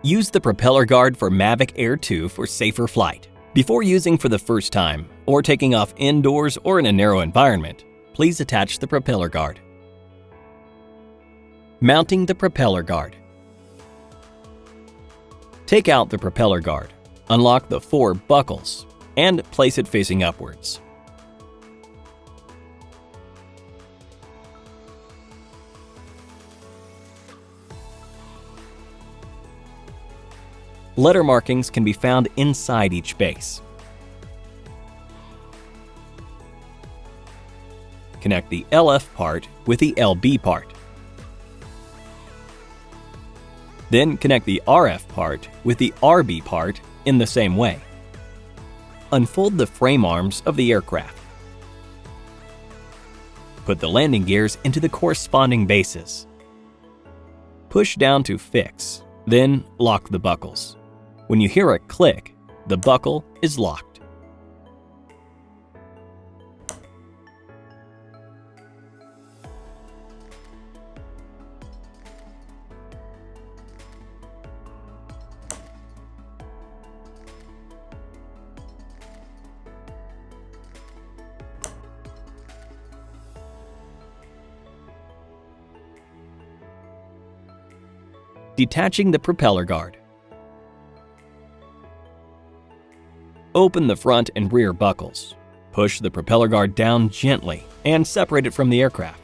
Use the propeller guard for Mavic Air 2 for safer flight. Before using for the first time or taking off indoors or in a narrow environment, please attach the propeller guard. Mounting the propeller guard. Take out the propeller guard, unlock the 4 buckles, and place it facing upwards. Letter markings can be found inside each base. Connect the LF part with the LB part. Then connect the RF part with the RB part in the same way. Unfold the frame arms of the aircraft. Put the landing gears into the corresponding bases. Push down to fix, then lock the buckles. When you hear a click, the buckle is locked. Detaching the propeller guard. Open the front and rear buckles. Push the propeller guard down gently and separate it from the aircraft.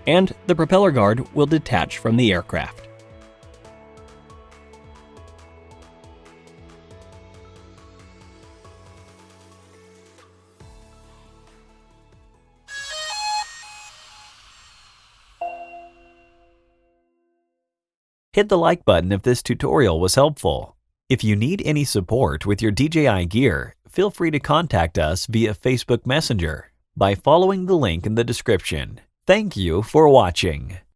And the propeller guard will detach from the aircraft. Hit the like button if this tutorial was helpful. If you need any support with your DJI gear, feel free to contact us via Facebook Messenger by following the link in the description. Thank you for watching.